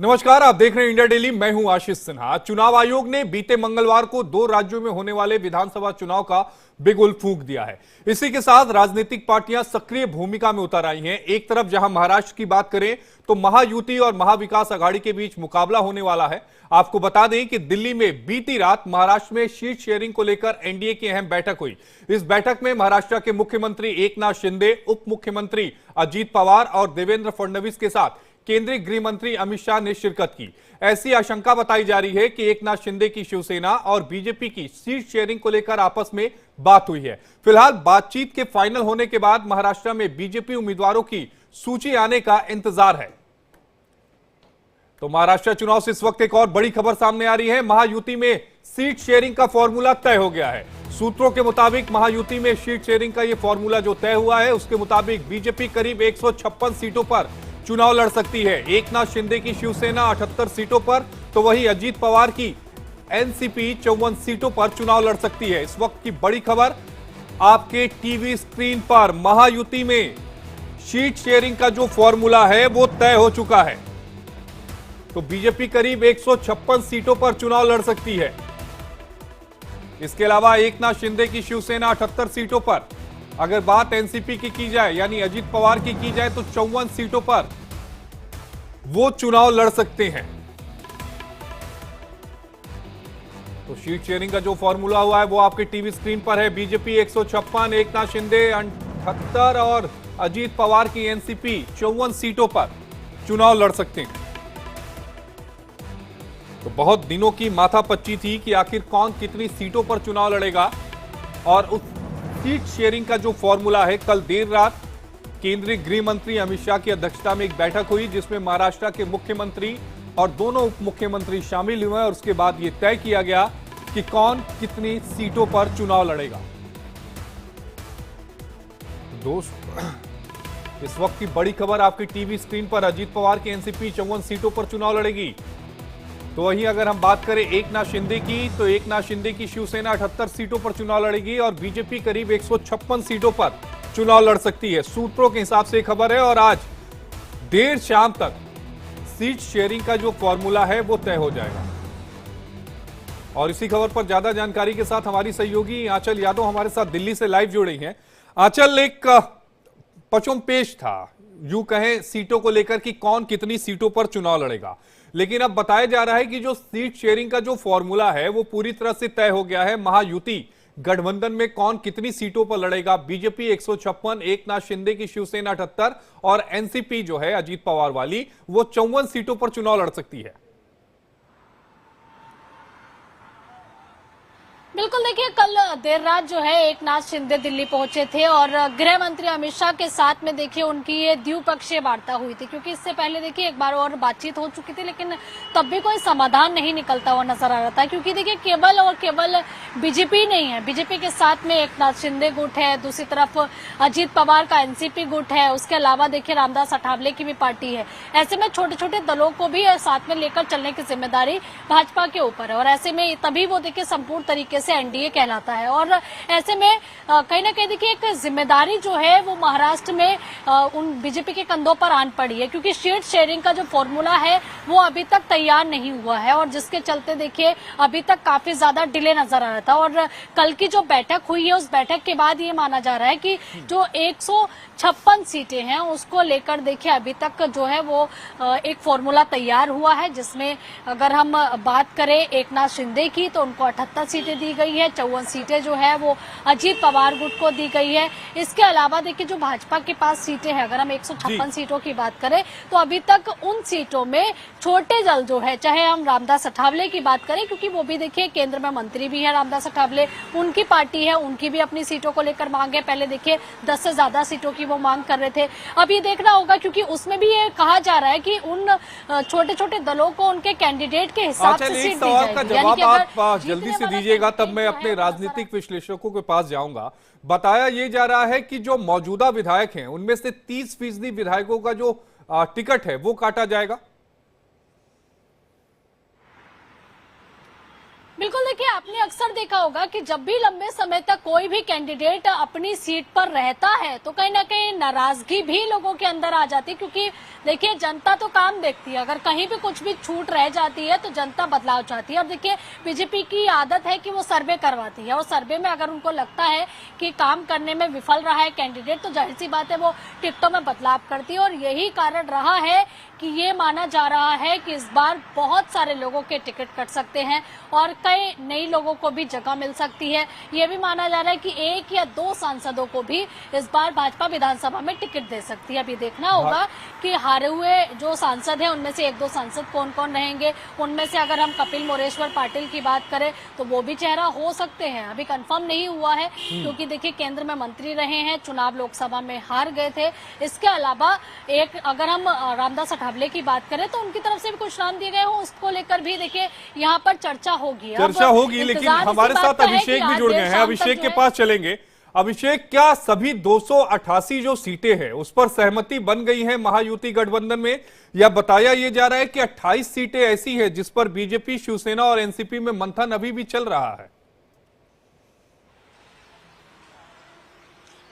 नमस्कार, आप देख रहे हैं इंडिया डेली। मैं हूं आशीष सिन्हा। चुनाव आयोग ने बीते मंगलवार को 2 राज्यों में होने वाले विधानसभा चुनाव का बिगुल फूंक दिया है। इसी के साथ राजनीतिक पार्टियां सक्रिय भूमिका में उतर आई हैं। एक तरफ जहां महाराष्ट्र की बात करें तो महायुति और महाविकास आघाड़ी के बीच मुकाबला होने वाला है। आपको बता दें कि दिल्ली में बीती रात महाराष्ट्र में सीट शेयरिंग को लेकर एनडीए की अहम बैठक हुई। इस बैठक में महाराष्ट्र के मुख्यमंत्री एकनाथ शिंदे, उप मुख्यमंत्री अजीत पवार और देवेंद्र फडणवीस के साथ केंद्रीय गृह मंत्री अमित शाह ने शिरकत की। ऐसी आशंका बताई जा रही है कि एकनाथ शिंदे की शिवसेना और बीजेपी की सीट शेयरिंग को लेकर आपस में बात हुई है। फिलहाल बातचीत के फाइनल होने के बाद महाराष्ट्र में बीजेपी उम्मीदवारों की सूची आने का इंतजार है। तो महाराष्ट्र चुनाव से इस वक्त एक और बड़ी खबर सामने आ रही है। महायुति में सीट शेयरिंग का फॉर्मूला तय हो गया है। सूत्रों के मुताबिक महायुति में सीट शेयरिंग का यह फॉर्मूला जो तय हुआ है, उसके मुताबिक बीजेपी करीब 156 सीटों पर चुनाव लड़ सकती है। एकनाथ शिंदे की शिवसेना 78 सीटों पर, तो वहीं अजीत पवार की एनसीपी 54 सीटों पर चुनाव लड़ सकती है। इस वक्त की बड़ी खबर आपके टीवी स्क्रीन पर, महायुति में सीट शेयरिंग का जो फॉर्मूला है वो तय हो चुका है। तो बीजेपी करीब 156 सीटों पर चुनाव लड़ सकती है। इसके अलावा एकनाथ शिंदे की शिवसेना 78 सीटों पर, अगर बात एनसीपी की जाए यानी अजीत पवार की जाए तो 54 सीटों पर वो चुनाव लड़ सकते हैं। तो सीट शेयरिंग का जो फॉर्मूला हुआ है वो आपके टीवी स्क्रीन पर है। बीजेपी 156, एकनाथ शिंदे 78 और अजीत पवार की एनसीपी 54 सीटों पर चुनाव लड़ सकते हैं। तो बहुत दिनों की माथापच्ची थी कि आखिर कौन कितनी सीटों पर चुनाव लड़ेगा, और उस सीट शेयरिंग का जो फॉर्मूला है, कल देर रात केंद्रीय गृह मंत्री अमित शाह की अध्यक्षता में एक बैठक हुई जिसमें महाराष्ट्र के मुख्यमंत्री और दोनों उप मुख्यमंत्री शामिल हुए और उसके बाद यह तय किया गया कि कौन कितनी सीटों पर चुनाव लड़ेगा। दोस्त, इस वक्त की बड़ी खबर आपकी टीवी स्क्रीन पर, अजीत पवार की एनसीपी 54 सीटों पर चुनाव लड़ेगी। तो वहीं अगर हम बात करें एकनाथ शिंदे की, तो एकनाथ शिंदे की शिवसेना 78 सीटों पर चुनाव लड़ेगी और बीजेपी करीब 156 सीटों पर चुनाव लड़ सकती है। सूत्रों के हिसाब से खबर है और आज देर शाम तक सीट शेयरिंग का जो फॉर्मूला है वो तय हो जाएगा। और इसी खबर पर ज्यादा जानकारी के साथ हमारी सहयोगी आंचल यादव हमारे साथ दिल्ली से लाइव जुड़ रही हैं। आंचल, एक पचमपेश था यूं कहें सीटों को लेकर कि कौन कितनी सीटों पर चुनाव लड़ेगा, लेकिन अब बताया जा रहा है कि जो सीट शेयरिंग का जो फॉर्मूला है वो पूरी तरह से तय हो गया है। महायुति गठबंधन में कौन कितनी सीटों पर लड़ेगा, बीजेपी 156, एकनाथ शिंदे की शिवसेना 78 और एनसीपी जो है अजीत पवार वाली वो 54 सीटों पर चुनाव लड़ सकती है। बिल्कुल, देखिए कल देर रात जो है एकनाथ शिंदे दिल्ली पहुंचे थे और गृह मंत्री अमित शाह के साथ में देखिए उनकी ये द्विपक्षीय वार्ता हुई थी, क्योंकि इससे पहले देखिए एक बार और बातचीत हो चुकी थी लेकिन तब भी कोई समाधान नहीं निकलता हुआ नजर आ रहा था। क्योंकि देखिए केवल और केवल बीजेपी नहीं है, बीजेपी के साथ में एकनाथ शिंदे गुट है, दूसरी तरफ अजीत पवार का एनसीपी गुट है, उसके अलावा देखिए रामदास अठावले की भी पार्टी है। ऐसे में छोटे छोटे दलों को भी साथ में लेकर चलने की जिम्मेदारी भाजपा के ऊपर है और ऐसे में तभी वो देखिए संपूर्ण तरीके से एनडीए कहलाता है। और ऐसे में कहीं ना कहीं देखिए एक जिम्मेदारी जो है वो महाराष्ट्र में उन बीजेपी के कंधों पर आन पड़ी है, क्योंकि सीट शेयरिंग का जो फॉर्मूला है वो अभी तक तैयार नहीं हुआ है और जिसके चलते देखिए अभी तक काफी ज्यादा डिले नजर आ रहा था। और कल की जो बैठक हुई है उस बैठक के बाद ये माना जा रहा है कि जो 156 सीटें हैं उसको लेकर देखिए अभी तक जो है वो एक फॉर्मूला तैयार हुआ है, जिसमें अगर हम बात करें एकनाथ शिंदे की तो उनको 78 सीटें दी गई है, 54 सीटें जो है वो अजीत पवार गुट को दी गई है। इसके अलावा देखिए जो भाजपा के पास सीटें हैं, अगर हम 156 सीटों की बात करें तो अभी तक उन सीटों में छोटे दल जो है, चाहे हम रामदास अठावले की बात करें क्योंकि वो भी देखिए केंद्र में मंत्री भी है रामदास अठावले, उनकी पार्टी है, उनकी भी अपनी सीटों को लेकर मांग है। पहले देखिए 10 से ज्यादा सीटों की वो मांग कर रहे थे। अब ये देखना होगा क्योंकि उसमें भी ये कहा जा रहा है कि उन छोटे छोटे दलों को उनके कैंडिडेट के हिसाब से सीट दी जाएगी। का जवाब आप जल्दी से दीजिएगा, तब मैं अपने राजनीतिक विश्लेषकों के पास जाऊंगा। बताया ये जा रहा है कि जो मौजूदा विधायक हैं उनमें से 30% विधायकों का जो टिकट है वो काटा जाएगा। बिल्कुल, देखिए आपने अक्सर देखा होगा कि जब भी लंबे समय तक कोई भी कैंडिडेट अपनी सीट पर रहता है तो कहीं ना कहीं नाराजगी भी लोगों के अंदर आ जाती है, क्योंकि देखिए जनता तो काम देखती है, अगर कहीं भी कुछ भी छूट रह जाती है तो जनता बदलाव चाहती है। और देखिए बीजेपी की आदत है कि वो सर्वे करवाती है और सर्वे में अगर उनको लगता है कि काम करने में विफल रहा है कैंडिडेट तो जाहिर सी बात है वो टिकटों में बदलाव करती है। और यही कारण रहा है कि ये माना जा रहा है कि इस बार बहुत सारे लोगों के टिकट कट सकते हैं और कई नए लोगों को भी जगह मिल सकती है। ये भी माना जा रहा है कि 1 या 2 सांसदों को भी इस बार भाजपा विधानसभा में टिकट दे सकती है। अभी देखना होगा कि हारे हुए जो सांसद हैं उनमें से 1-2 सांसद कौन कौन रहेंगे। उनमें से अगर हम कपिल मोरेश्वर पाटिल की बात करें तो वो भी चेहरा हो सकते हैं, अभी कंफर्म नहीं हुआ है क्योंकि देखिए केंद्र में मंत्री रहे हैं, चुनाव लोकसभा में हार गए थे। इसके अलावा एक अगर हम रामदास अठावले की बात करें तो उनकी तरफ से भी कुछ नाम दिए गए हो, उसको लेकर भी देखिए यहाँ पर चर्चा होगी। लेकिन हमारे साथ अभिषेक भी जुड़ गए हैं, अभिषेक के पास चलेंगे। अभिषेक, क्या सभी 288 जो सीटें हैं उस पर सहमति बन गई है महायुति गठबंधन में, या बताया यह जा रहा है कि 28 सीटें ऐसी हैं जिस पर बीजेपी, शिवसेना और एनसीपी में मंथन अभी भी चल रहा है?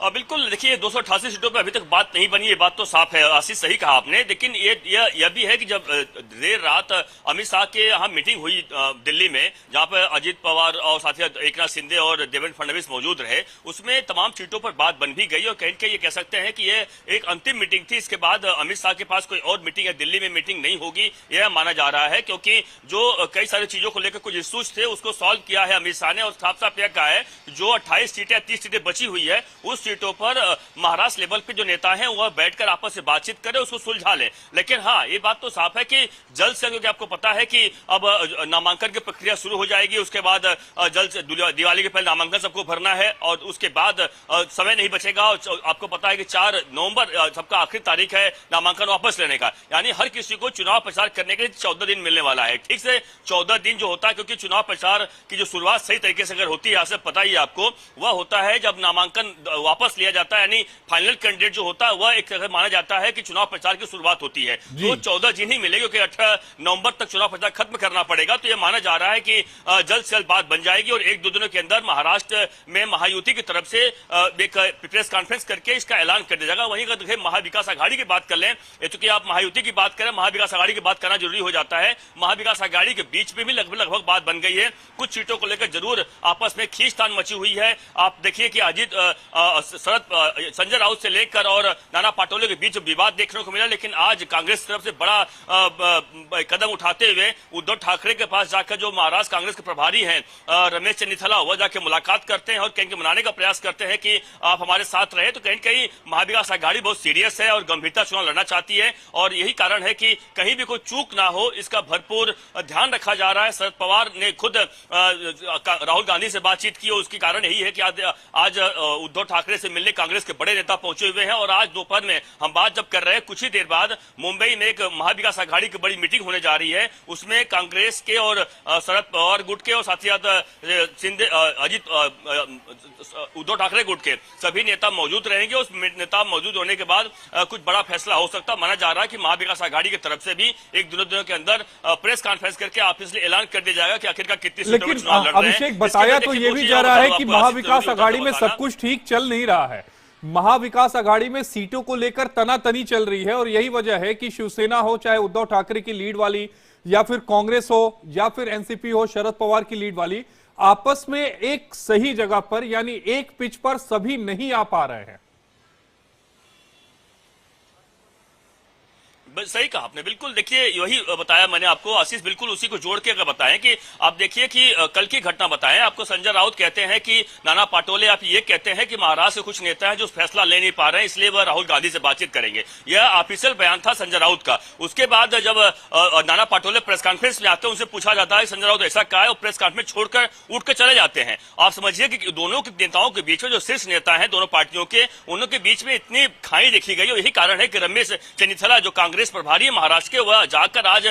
बिल्कुल, देखिए 288 सीटों पर अभी तक बात नहीं बनी, ये बात तो साफ है। आशीष, सही कहा आपने, लेकिन यह भी है कि जब देर रात अमित शाह के यहाँ मीटिंग हुई दिल्ली में, जहां पर अजीत पवार और साथ ही एकनाथ शिंदे और देवेंद्र फडणवीस मौजूद रहे, उसमें तमाम सीटों पर बात बन भी गई और कहीं ये कह सकते हैं कि यह एक अंतिम मीटिंग थी। इसके बाद अमित शाह के पास कोई और मीटिंग है, दिल्ली में मीटिंग नहीं होगी, यह माना जा रहा है, क्योंकि जो कई सारी चीजों को लेकर कुछ इश्यूज थे उसको सॉल्व किया है अमित शाह ने। और साफ साफ यह कहा है जो 28 सीटें 30 सीटें बची हुई है उस सीटों पर महाराष्ट्र लेवल पे जो नेता हैं वह बैठकर आपस में बातचीत करें, उसको सुलझा लें। लेकिन हाँ, ये बात तो साफ है कि जल्द से, क्योंकि आपको पता है कि अब नामांकन की प्रक्रिया शुरू हो जाएगी, उसके बाद जल्द से दिवाली के पहले नामांकन सबको भरना है और उसके बाद समय नहीं बचेगा। और आपको पता है कि 4 नवंबर सबका आखिरी तारीख है नामांकन वापस लेने का, यानी हर किसी को चुनाव प्रचार करने के लिए 14 दिन मिलने वाला है। ठीक से 14 दिन जो होता है, क्योंकि चुनाव प्रचार की जो शुरुआत सही तरीके से अगर होती है, पता ही आपको, वह होता है जब नामांकन वापस लिया जाता है, यानी फाइनल कैंडिडेट जो होता है वह एक तरह माना जाता है कि चुनाव प्रचार की शुरुआत होती है। तो 14 दिन ही मिलेगी क्योंकि 18 नवंबर तक चुनाव प्रचार खत्म करना पड़ेगा। तो यह माना जा रहा है कि जल्द से जल्द बात बन जाएगी और 1-2 दिनों के अंदर महाराष्ट्र में महायुति की तरफ से एक प्रेस कॉन्फ्रेंस करके इसका ऐलान कर दिया जाएगा। वहीं अगर महाविकास आघाड़ी की बात कर लें, चूंकि आप महायुति की बात करें, महाविकास आघाड़ी की बात करना जरूरी हो जाता है। महाविकास आघाड़ी के बीच में भी लगभग बात बन गई है, कुछ सीटों को लेकर जरूर आपस में खींचतान मची हुई है। आप देखिए कि अजीत संजय राउत से लेकर और नाना पाटोले के बीच विवाद देखने को मिला, लेकिन आज कांग्रेस की तरफ से बड़ा कदम उठाते हुए उद्धव ठाकरे के पास जाकर जो महाराष्ट्र कांग्रेस के प्रभारी हैं रमेश चन्नीथला, वह जाकर मुलाकात करते हैं और कहीं मनाने का प्रयास करते हैं कि आप हमारे साथ रहे। तो कहीं महाविकास आघाड़ी बहुत सीरियस है और गंभीरता चुनाव लड़ना चाहती है और यही कारण है कि कहीं भी कोई चूक ना हो, इसका भरपूर ध्यान रखा जा रहा है। शरद पवार ने खुद राहुल गांधी से बातचीत की और उसकी कारण यही है कि आज उद्धव ठाकरे से मिलने कांग्रेस के बड़े नेता पहुंचे हुए हैं। और आज दोपहर में हम बात जब कर रहे हैं, कुछ ही देर बाद मुंबई में एक महाविकास आघाड़ी की बड़ी मीटिंग होने जा रही है, उसमें कांग्रेस के और शरद पवार गुट के और साथ ही शिंदे अजीत उद्धव ठाकरे गुट के सभी नेता मौजूद रहेंगे। उस नेता मौजूद होने के बाद कुछ बड़ा फैसला हो सकता माना जा रहा है कि महाविकास आघाड़ी की तरफ से भी 1-2 दिनों के अंदर प्रेस कॉन्फ्रेंस करके ऑफिशियली ऐलान कर दिया जाएगा कि आखिरकार कितनी सीटों पर चुनाव लड़ रहे हैं। अभिषेक, बताया तो ये भी जा रहा है कि महाविकास आघाड़ी में सब कुछ ठीक चल नहीं रहा है। महाविकास आघाड़ी में सीटों को लेकर तनातनी चल रही है और यही वजह है कि शिवसेना हो, चाहे उद्धव ठाकरे की लीड वाली, या फिर कांग्रेस हो, या फिर एनसीपी हो शरद पवार की लीड वाली, आपस में एक सही जगह पर यानी एक पिच पर सभी नहीं आ पा रहे हैं। सही कहा आपने, बिल्कुल। देखिए यही बताया मैंने आपको आशीष, बिल्कुल उसी को जोड़ के अगर बताएं कि आप देखिए कि कल की घटना बताएं। आपको संजय राउत कहते हैं कि नाना पाटोले आप ये कहते हैं कि महाराष्ट्र के कुछ नेता हैं जो फैसला ले नहीं पा रहे हैं, इसलिए वह राहुल गांधी से बातचीत करेंगे। यह ऑफिशियल बयान था संजय राउत का। उसके बाद जब नाना पाटोले प्रेस कॉन्फ्रेंस में आते हैं, उनसे पूछा जाता है संजय राउत ऐसा क्या है, और प्रेस कॉन्फ्रेंस छोड़कर उठकर चले जाते हैं। आप समझिए कि दोनों के नेताओं के बीच में जो शीर्ष नेता है दोनों पार्टियों के, उनके बीच में इतनी खाई देखी गई और यही कारण है कि रमेश चन्नीथला जो कांग्रेस कांग्रेस प्रभारी है महाराष्ट्र के, वह जाकर आज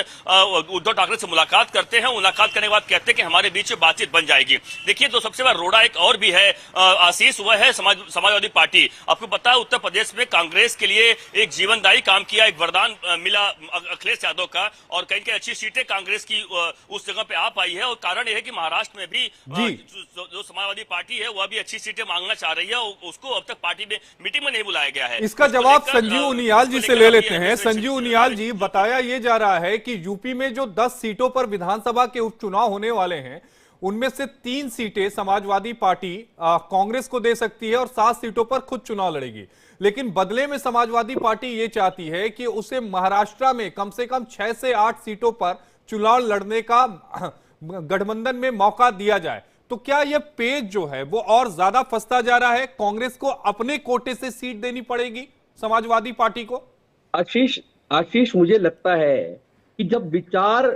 उद्धव ठाकरे से मुलाकात करते हैं। मुलाकात करने के बाद कहते हैं कि हमारे बीच बातचीत बन जाएगी। देखिए, तो सबसे बड़ा रोड़ा एक और भी है आशीष, वह है समाजवादी पार्टी। आपको पता है उत्तर प्रदेश में कांग्रेस के लिए एक जीवनदायी काम किया, एक वरदान मिला अखिलेश यादव का, और कई कई अच्छी सीटें कांग्रेस की उस जगह पे आ पाई है। और कारण यह है कि महाराष्ट्र में भी जो समाजवादी पार्टी है वह भी अच्छी सीटें मांगना चाह रही है, उसको अब तक पार्टी में मीटिंग में नहीं बुलाया गया है। इसका जवाब संजीव उनियाल जी से ले लेते हैं। संजीव उनियाल जी, बताया ये जा रहा है कि यूपी में जो 10 सीटों पर विधानसभा के उपचुनाव होने वाले हैं, उनमें से 3 सीटें समाजवादी पार्टी कांग्रेस को दे सकती है और 7 सीटों पर खुद चुनाव लड़ेगी। लेकिन बदले में समाजवादी पार्टी ये चाहती है कि उसे महाराष्ट्र में कम से कम 6 से 8 सीटों पर चुनाव लड़ने का गठबंधन में मौका दिया जाए। तो क्या यह पेच जो है वो और ज्यादा फंसता जा रहा है? कांग्रेस को अपने कोटे से सीट देनी पड़ेगी समाजवादी पार्टी को? आशीष, मुझे लगता है कि जब विचार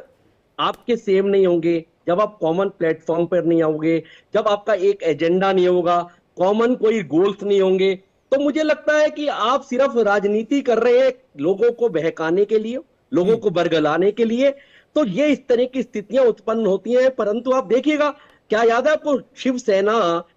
आपके सेम नहीं होंगे, जब आप कॉमन प्लेटफॉर्म पर नहीं आओगे, जब आपका एक एजेंडा नहीं होगा, कॉमन कोई गोल्स नहीं होंगे, तो मुझे लगता है कि आप सिर्फ राजनीति कर रहे हैं लोगों को बहकाने के लिए, लोगों को बरगलाने के लिए। तो ये इस तरह की स्थितियां उत्पन्न होती हैं। परंतु आप देखिएगा, क्या याद है आपको, शिवसेना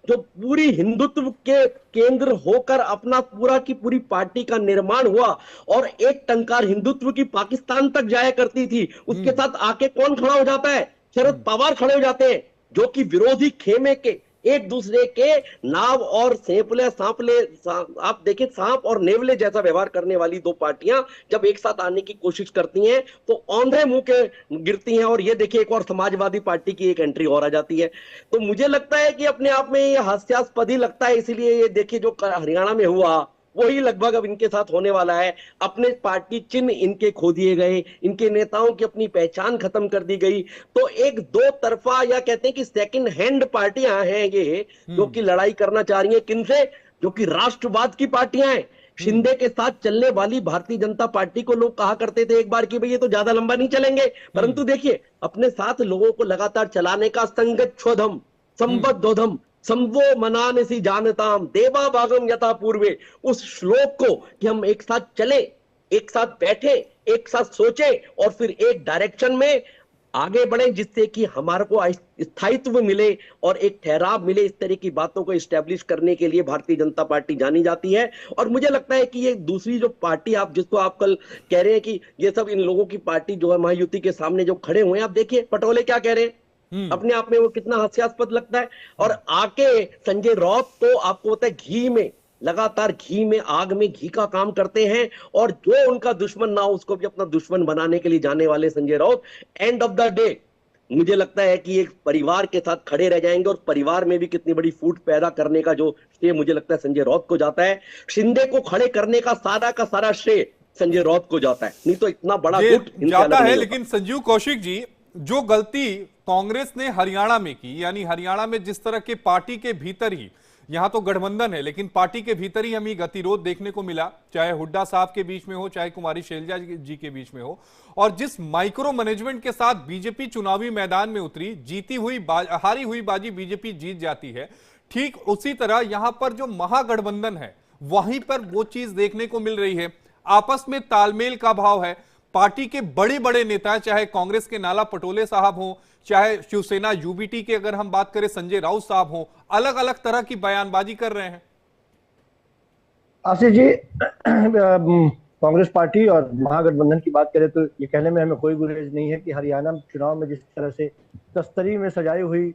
जो पूरी हिंदुत्व के केंद्र होकर अपना पूरा की पूरी पार्टी का निर्माण हुआ और एक टंकार हिंदुत्व की पाकिस्तान तक जाया करती थी, उसके साथ आके कौन खड़ा हो जाता है? शरद पवार खड़े हो जाते हैं, जो कि विरोधी खेमे के एक दूसरे के नाव और सांपले आप देखिए, सांप और नेवले जैसा व्यवहार करने वाली दो पार्टियां जब एक साथ आने की कोशिश करती हैं तो औंधे मुंह के गिरती हैं। और ये देखिए, एक और समाजवादी पार्टी की एक एंट्री और आ जाती है। तो मुझे लगता है कि अपने आप में ये हास्यास्पद ही लगता है। इसीलिए ये देखिए, जो हरियाणा में हुआ वही लगभग अब इनके साथ होने वाला है। अपने पार्टी चिन्ह इनके खो दिए गए, इनके नेताओं की अपनी पहचान खत्म कर दी गई। तो एक दो तरफा, या कहते हैं कि सेकंड हैंड पार्टियां हैं ये, जो कि लड़ाई करना चाह रही हैं किनसे? जो कि राष्ट्रवाद की पार्टियां हैं। शिंदे के साथ चलने वाली भारतीय जनता पार्टी को लोग कहा करते थे एक बार कि भाई ये तो ज्यादा लंबा नहीं चलेंगे, परंतु देखिए, अपने साथ लोगों को लगातार चलाने का संगच्छोधम संबद्धोधम संवो मनानसी जानताम देवा भागम यथा पूर्वे, उस श्लोक को कि हम एक साथ चले, एक साथ बैठे, एक साथ सोचे और फिर एक डायरेक्शन में आगे बढ़े, जिससे कि हमारे को स्थायित्व मिले और एक ठहराव मिले। इस तरह की बातों को एस्टेब्लिश करने के लिए भारतीय जनता पार्टी जानी जाती है। और मुझे लगता है कि ये दूसरी जो पार्टी आप जिसको आप कल कह रहे हैं कि ये सब इन लोगों की पार्टी जो है महायुति के सामने जो खड़े हुए हैं, आप देखिए पटोले क्या कह रहे हैं, अपने आप में वो कितना हास्यास्पद लगता है। और आके संजय राउत तो आपको पता है घी में, लगातार घी में, आग में घी का काम करते हैं। और जो उनका दुश्मन ना हो उसको भी अपना दुश्मन बनाने के लिए जाने वाले Sanjay Raut end of the day मुझे लगता है कि एक परिवार के साथ खड़े रह जाएंगे। और परिवार में भी कितनी बड़ी फूट पैदा करने का जो श्रेय मुझे लगता है संजय राउत को जाता है। शिंदे को खड़े करने का सारा श्रेय संजय राउत को जाता है, नहीं तो इतना बड़ा गुट जाता है। लेकिन संजीव कौशिक जी, जो गलती कांग्रेस ने हरियाणा में की, यानी हरियाणा में जिस तरह के पार्टी के भीतर ही, यहां तो गठबंधन है लेकिन पार्टी के भीतर ही हमें गतिरोध देखने को मिला, चाहे हुड्डा साहब के बीच में हो, चाहे कुमारी शैलजा जी के बीच में हो, और जिस माइक्रो मैनेजमेंट के साथ बीजेपी चुनावी मैदान में उतरी, हारी हुई बाजी बीजेपी जीत जाती है, ठीक उसी तरह यहां पर जो महागठबंधन है वहीं पर वो चीज देखने को मिल रही है। आपस में तालमेल का भाव है। पार्टी के बड़े बड़े नेता, चाहे कांग्रेस के नाला पटोले साहब हों, चाहे शिवसेना यूबीटी के अगर हम बात करें संजय राउत साहब हों, अलग अलग तरह की बयानबाजी कर रहे हैं। आशीष जी, कांग्रेस पार्टी और महागठबंधन की बात करें तो ये कहने में हमें कोई गुरेज नहीं है कि हरियाणा चुनाव में जिस तरह से तस्तरी में सजाई हुई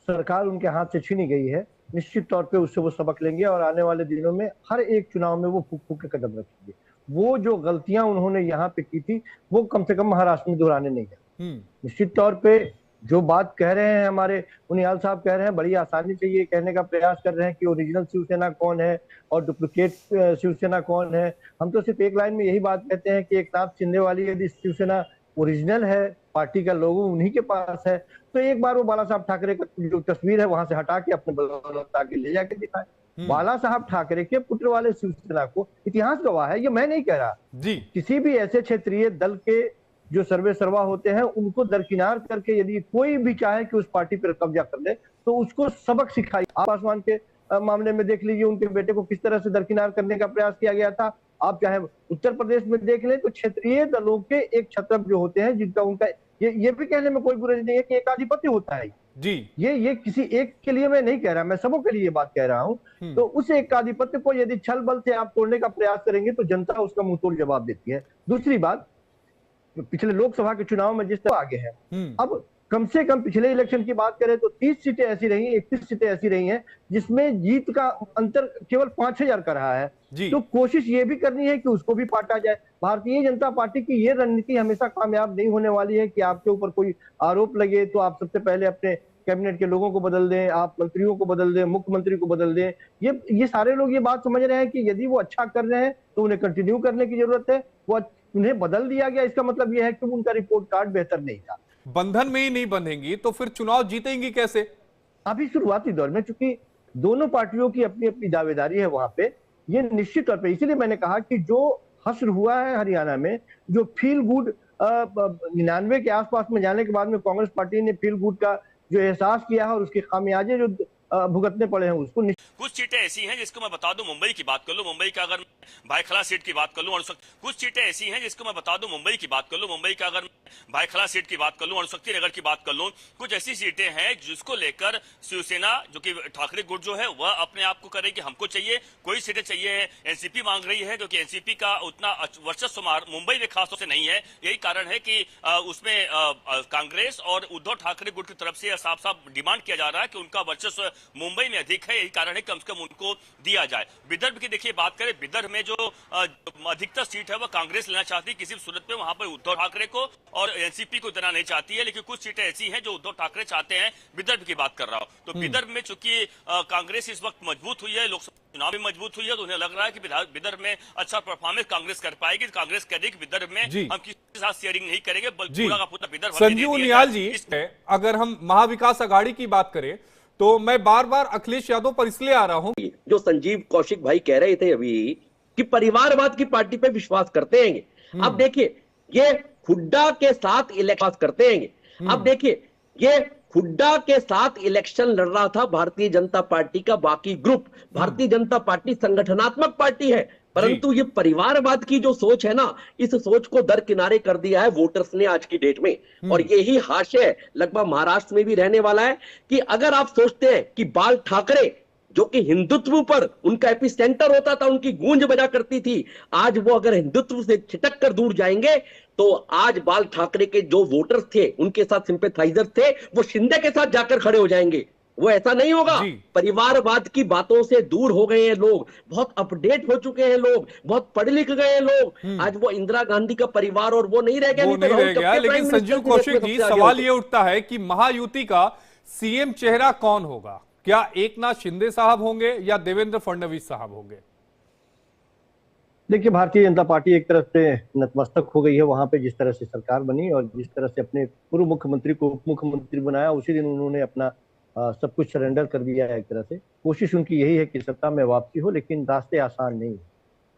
सरकार उनके हाथ से छीनी गई है, निश्चित तौर पे उससे वो सबक लेंगे और आने वाले दिनों में हर एक चुनाव में वो फूक फूक के कदम रखेंगे। वो जो गलतियां उन्होंने यहाँ पे की थी वो कम से कम महाराष्ट्र में दोहराने नहीं गए। निश्चित तौर पे जो बात कह रहे हैं हमारे उनियाल साहब कह रहे हैं, बड़ी आसानी से ये कहने का प्रयास कर रहे हैं कि ओरिजिनल शिवसेना कौन है और डुप्लीकेट शिवसेना कौन है। हम तो सिर्फ एक लाइन में यही बात कहते हैं कि एक नाथ शिंदे वाली यदि शिवसेना ओरिजिनल है, पार्टी का लोगो उन्हीं के पास है, तो एक बार वो बाला साहब ठाकरे का जो तस्वीर है वहां से हटा के अपने बलौलता के ले जाके दिखाए। बाला साहब ठाकरे के पुत्र वाले शिवसेना को इतिहास गवाह है, ये मैं नहीं कह रहा जी। किसी भी ऐसे क्षेत्रीय दल के जो सर्वे सर्वा होते हैं उनको दरकिनार करके यदि कोई भी चाहे कि उस पार्टी पर कब्जा कर ले तो उसको सबक सिखाई। पासवान के मामले में देख लीजिए, उनके बेटे को किस तरह से दरकिनार करने का प्रयास किया गया था। आप चाहे उत्तर प्रदेश में देख लें तो क्षेत्रीय दलों के एक छत्रप जो होते हैं, जिनका उनका ये भी कहने में कोई बुराई नहीं है कि एकाधिपत्य होता है जी। ये किसी एक के लिए मैं नहीं कह रहा, मैं सबों के लिए ये बात कह रहा हूं। तो उस एकाधिपत्य को यदि छल बल से आप तोड़ने का प्रयास करेंगे तो जनता उसका मुंह तोड़ जवाब देती है। दूसरी बात, पिछले लोकसभा के चुनाव में जिस तरह आगे हैं, अब कम से कम पिछले इलेक्शन की बात करें तो 30 सीटें ऐसी रही, 31 सीटें ऐसी रही हैं जिसमें जीत का अंतर केवल 5,000 का रहा है। तो कोशिश ये भी करनी है कि उसको भी पाटा जाए। भारतीय जनता पार्टी की ये रणनीति हमेशा कामयाब नहीं होने वाली है कि आपके ऊपर कोई आरोप लगे तो आप सबसे पहले अपने कैबिनेट के लोगों को बदल दें, आप मंत्रियों को बदल दें, मुख्यमंत्री को बदल दें। ये सारे लोग ये बात समझ रहे हैं कि यदि वो अच्छा कर रहे हैं तो उन्हें कंटिन्यू करने की जरूरत है। वो उन्हें बदल दिया गया, इसका मतलब यह है कि उनका रिपोर्ट कार्ड बेहतर नहीं था। बंधन में ही नहीं बंधेंगी तो फिर चुनाव जीतेंगी कैसे? अभी शुरुआती दौर में चूंकि दोनों पार्टियों की अपनी अपनी दावेदारी है वहां पे, ये निश्चित तौर पे, इसीलिए मैंने कहा कि जो हश्र हुआ है हरियाणा में, जो फील गुड 99 के आसपास में जाने के बाद में कांग्रेस पार्टी ने फील गुड का जो एहसास किया है और उसके खामियाजे जो भुगतने पड़े हैं उसको। कुछ सीटें ऐसी हैं जिसको मैं बता दूं, मुंबई की बात कर लो, मुंबई का अगर भाईखला सीट की बात कर लूं, कुछ सीटें ऐसी हैं जिसको मैं बता दूं, मुंबई की बात कर लो, मुंबई का अगर भाईखला सीट की बात कर लूं, अणुशक्ति नगर की बात कर लूं, कुछ ऐसी सीटें हैं जिसको लेकर शिवसेना जो कि ठाकरे गुट जो है वह अपने आप को करे कि हमको चाहिए, कोई सीटें चाहिए है, एनसीपी मांग रही है, क्योंकि एनसीपी का उतना वर्चस्व मुंबई में खासतौर से नहीं है। यही कारण है कि उसमें कांग्रेस और उद्धव ठाकरे गुट की तरफ से साफ साफ डिमांड किया जा रहा है कि उनका वर्चस्व मुंबई में अधिक है। यही कारण है कम से कम उनको दिया जाए। विदर्भ की देखिए बात करें, विदर्भ में जो अधिकतर सीट है वह कांग्रेस लेना चाहती है किसी भी सूरत में, वहां पर उद्धव ठाकरे को और एनसीपी को देना नहीं चाहती है, लेकिन कुछ सीटें ऐसी हैं जो उद्धव ठाकरे चाहते हैं। विदर्भ की बात कर रहा हूं तो विदर्भ में चूंकि कांग्रेस इस वक्त मजबूत हुई है, लोकसभा चुनाव भी मजबूत हुई है, तो उन्हें लग रहा है कि विदर्भ में अच्छा परफॉर्मेंस कांग्रेस कर पाएगी। कांग्रेस कह रही कि विदर्भ में हम किसी के साथ शेयरिंग नहीं करेंगे, बल्कि पूरा का पूरा विदर्भ। संजीव उनियाल जी, अगर हम महाविकास अघाड़ी की बात करें तो मैं बार बार अखिलेश यादव पर इसलिए आ रहा हूं, जो संजीव कौशिक भाई कह रहे थे अभी कि परिवारवाद की पार्टी पे विश्वास करते हैं। अब देखिए ये हुड्डा के साथ इलेक्शन करते हैं। अब देखिए ये हुड्डा के साथ इलेक्शन लड़ रहा था भारतीय जनता पार्टी का बाकी ग्रुप। भारतीय जनता पार्टी संगठनात्मक पार्टी है, परंतु ये परिवारवाद की जो सोच है ना, इस सोच को दरकिनारे कर दिया है वोटर्स ने आज की डेट में। और यही हाशिया लगभग महाराष्ट्र में भी रहने वाला है कि अगर आप सोचते हैं कि बाल ठाकरे जो कि हिंदुत्व पर उनका एपिसेंटर होता था, उनकी गूंज बजा करती थी, आज वो अगर हिंदुत्व से छिटक कर दूर जाएंगे तो आज बाल ठाकरे के जो वोटर्स थे, उनके साथ सिंपैथाइजर थे, वो शिंदे के साथ जाकर खड़े हो जाएंगे। वो ऐसा नहीं होगा। परिवारवाद की बातों से दूर हो गए हैं लोग, बहुत अपडेट हो चुके हैं लोग, बहुत पढ़ लिख गए हैं लोग। आज वो इंदिरा गांधी का परिवार और वो नहीं रह गया। लेकिन संजीव कौशिक जी, सवाल ये उठता है कि महायुति का सीएम चेहरा कौन होगा? क्या एकनाथ शिंदे साहब होंगे या देवेंद्र फडणवीस साहब होंगे? देखिए, भारतीय जनता पार्टी एक तरफ से नतमस्तक हो गई है वहां पे, जिस तरह से सरकार बनी और जिस तरह से अपने पूर्व मुख्यमंत्री को उप मुख्यमंत्री बनाया, उसी दिन उन्होंने अपना सब कुछ सरेंडर कर दिया है। एक तरह से कोशिश उनकी यही है कि सत्ता में वापसी हो, लेकिन रास्ते आसान नहीं है।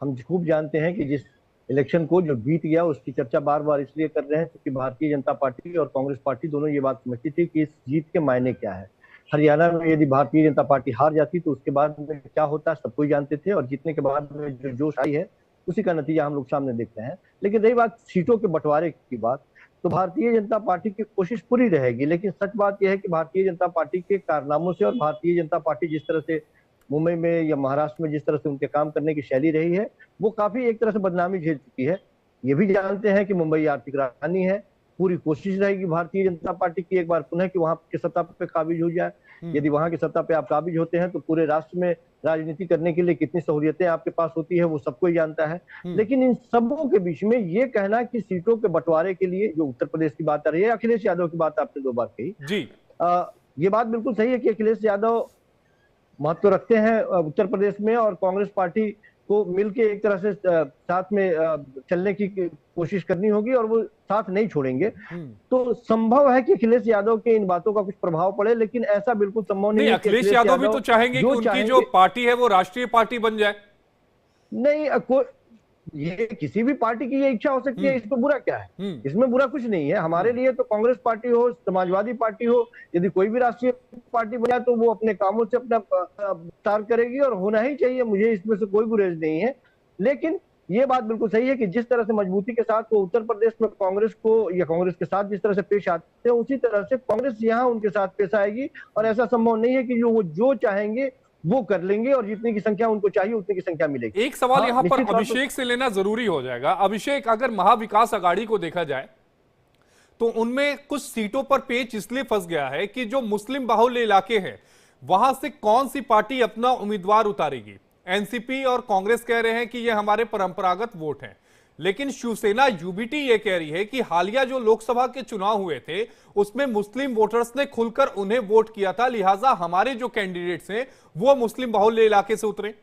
हम खूब जानते हैं कि जिस इलेक्शन को जो बीत गया उसकी चर्चा बार बार इसलिए कर रहे हैं क्योंकि भारतीय जनता पार्टी और कांग्रेस पार्टी दोनों ये बात समझती थी कि इस जीत के मायने क्या है। हरियाणा में यदि भारतीय जनता पार्टी हार जाती तो उसके बाद में क्या होता सब कोई जानते थे, और जीतने के बाद में जो जोश आई है उसी का नतीजा हम लोग सामने देख रहे हैं। लेकिन रही बात सीटों के बंटवारे की बात, तो भारतीय जनता पार्टी की कोशिश पूरी रहेगी, लेकिन सच बात यह है कि भारतीय जनता पार्टी के कारनामों से और भारतीय जनता पार्टी जिस तरह से मुंबई में या महाराष्ट्र में जिस तरह से उनके काम करने की शैली रही है, वो काफी एक तरह से बदनामी झेल चुकी है। ये भी जानते हैं कि मुंबई आर्थिक राजधानी है, पूरी कोशिश रहेगी भारतीय जनता पार्टी की एक बार पुनः कि वहां की सत्ता पे काबिज हो जाए। यदि वहां की सत्ता पे आप काबिज होते हैं तो पूरे राष्ट्र में राजनीति करने के लिए कितनी सहूलियतें आपके पास होती है वो सबको ही जानता है। लेकिन इन सबों के बीच में ये कहना कि सीटों के बंटवारे के लिए जो उत्तर प्रदेश की बात आ रही है, अखिलेश यादव की बात आपने 2 बार कही जी, ये बात बिल्कुल सही है कि अखिलेश यादव महत्व रखते हैं उत्तर प्रदेश में, और कांग्रेस पार्टी को मिलके एक तरह से साथ में चलने की कोशिश करनी होगी और वो साथ नहीं छोड़ेंगे। तो संभव है कि अखिलेश यादव के इन बातों का कुछ प्रभाव पड़े, लेकिन ऐसा बिल्कुल संभव नहीं है। अखिलेश यादव भी तो चाहेंगे कि उनकी जो पार्टी है वो राष्ट्रीय पार्टी बन जाए। नहीं, ये किसी भी पार्टी की ये इच्छा हो सकती है, इसमें बुरा क्या है? इसमें बुरा कुछ नहीं है। हमारे लिए तो कांग्रेस पार्टी हो, समाजवादी पार्टी हो, यदि कोई भी राष्ट्रीय पार्टी बना तो वो अपने कामों से अपना विस्तार करेगी और होना ही चाहिए। मुझे इसमें से कोई गुरेज नहीं है। लेकिन ये बात बिल्कुल सही है कि जिस तरह से मजबूती के साथ वो उत्तर प्रदेश में कांग्रेस को या कांग्रेस के साथ जिस तरह से पेश आते हैं, उसी तरह से कांग्रेस यहाँ उनके साथ पेश आएगी। और ऐसा संभव नहीं है कि वो जो चाहेंगे वो कर लेंगे और जितनी की संख्या उनको चाहिए उतनी की संख्या मिलेगी। एक सवाल यहां पर निश्चित तौर अभिषेक से लेना जरूरी हो जाएगा। अभिषेक, अगर महाविकास आघाड़ी को देखा जाए तो उनमें कुछ सीटों पर पेच इसलिए फंस गया है कि जो मुस्लिम बाहुल्य इलाके हैं वहां से कौन सी पार्टी अपना उम्मीदवार उतारेगी। एनसीपी और कांग्रेस कह रहे हैं कि ये हमारे परंपरागत वोट हैं, लेकिन शिवसेना यूबीटी ये कह रही है कि हालिया जो लोकसभा के चुनाव हुए थे उसमें मुस्लिम वोटर्स ने खुलकर उन्हें वोट किया था, लिहाजा हमारे जो कैंडिडेट्स हैं वो मुस्लिम बाहुल्य इलाके से उतरे।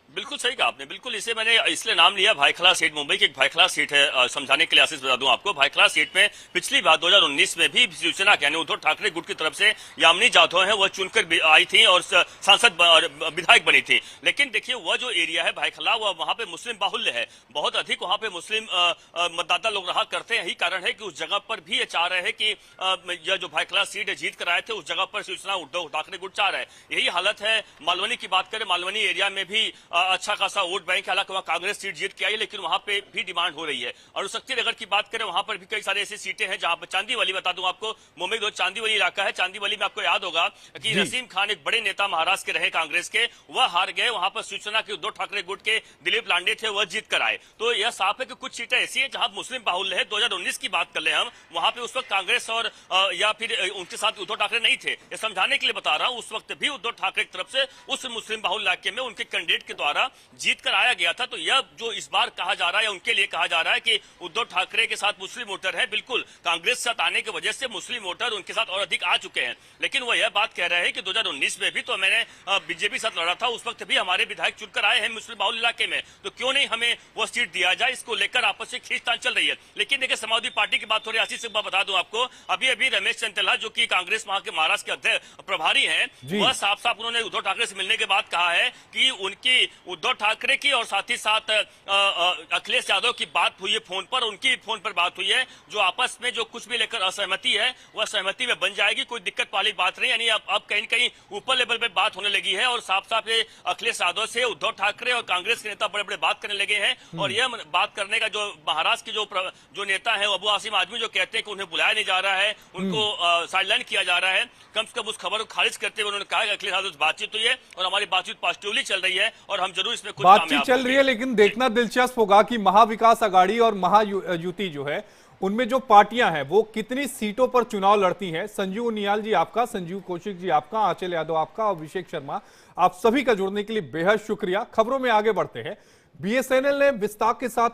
बिल्कुल सही कहा आपने। बिल्कुल इसे मैंने इसलिए नाम लिया, भायखला सीट, मुंबई की एक भायखला सीट है। समझाने के लिए आशीष बता दूं आपको, भायखला सीट में पिछली बार 2019 में भी शिवसेना यानी उद्धव ठाकरे गुट की तरफ से यामिनी जाधव है वह चुनकर आई थी और सांसद विधायक बनी थी। लेकिन देखिए वह जो एरिया है भायखला, वह वहां पे मुस्लिम बाहुल्य है, बहुत अधिक वहां पे मुस्लिम मतदाता लोग रहा करते हैं। यही कारण है कि उस जगह पर भी ये चाह रहे हैं कि यह जो भायखला सीट जीत कर आए थे उस जगह पर शिवसेना उद्धव ठाकरे गुट चाह रहा है। यही हालत है मालवनी की बात करें, मालवनी एरिया में भी अच्छा खासा वोट बैंक, हालांकि वहां कांग्रेस सीट जीत के आई, लेकिन वहां पे भी डिमांड हो रही है। और शक्ति नगर की बात करें, वहां पर भी कई सारे ऐसी सीटें हैं जहां पर चांदीवली, बता दूं आपको, मुंबई दो चांदीवली इलाका है। चांदीवली में आपको याद होगा कि नसीम खान एक बड़े नेता महाराष्ट्र के रहे कांग्रेस के, वह हार गए। वहां पर शिवसेना के उद्धव ठाकरे गुट के दिलीप लांडे थे, वह जीत कर आए। तो यह साफ है कि कुछ सीटें ऐसी है जहां मुस्लिम बाहुल्य है। 2019 की बात कर ले हम, वहां पे उस वक्त कांग्रेस और या फिर उनके साथ उद्धव ठाकरे नहीं थे। ये समझाने के लिए बता रहा हूं, उस वक्त भी उद्धव ठाकरे की तरफ से उस मुस्लिम बाहुल्य इलाके में उनके कैंडिडेट के द्वारा जीत कर आया गया था। तो यह जो इस बार कहा जा रहा है, उनके लिए कहा जा रहा है कि उद्धव ठाकरे के साथ मुस्लिम वोटर है, बिल्कुल कांग्रेस साथ आने की वजह से मुस्लिम वोटर उनके साथ और अधिक आ चुके हैं। लेकिन वह यह बात कह रहे हैं कि 2019 में भी तो मैंने बीजेपी साथ लड़ा था, उस वक्त भी हमारे विधायक चुनकर आए हैं मुस्लिम बाहुल्य इलाके में, तो क्यों नहीं हमें वो सीट दिया जाए। इसको लेकर आपस में खींचतान चल रही है। लेकिन देखिए समाजवादी पार्टी की बात हो रही है, आशीष से बता दूं आपको, अभी अभी रमेश चंदेला जो कि कांग्रेस वहां के महाराष्ट्र के अध्यक्ष प्रभारी हैं, वह साफ साफ उन्होंने उद्धव ठाकरे से मिलने के बाद कहा है कि उनकी उद्धव ठाकरे की और साथ ही साथ अखिलेश यादव की बात हुई है फोन पर, उनकी फोन पर बात हुई है, जो आपस में जो कुछ भी लेकर असहमति है वह सहमति में बन जाएगी, कोई दिक्कत वाली बात नहीं। यानी अब कहीं न कहीं ऊपर लेवल पे बात होने लगी है और साफ साफ अखिलेश यादव से उद्धव ठाकरे और कांग्रेस के नेता बड़े बड़े बात करने लगे हैं। और यह बात करने का जो महाराष्ट्र के जो नेता है अबू आसिम आजमी, जो कहते हैं कि उन्हें बुलाया नहीं जा रहा है, उनको साइडलाइन किया जा रहा है, कम से कम उस खबर को खारिज करते हुए उन्होंने कहा कि अखिलेश यादव से बातचीत हुई है और हमारी बातचीत पॉजिटिवली चल रही है और हम जरूर इसमें कुछ बातचीत चल रही है। लेकिन देखना दिलचस्प होगा कि महाविकास आघाड़ी और महायुति जो है उनमें जो पार्टियां हैं वो कितनी सीटों पर चुनाव लड़ती हैं। संजीव उनियाल जी आपका, संजीव कौशिक जी आपका, आंचल यादव आपका, अभिषेक शर्मा, आप सभी का जुड़ने के लिए बेहद शुक्रिया। खबरों में आगे बढ़ते हैं। बीएसएनएल ने विस्तार के साथ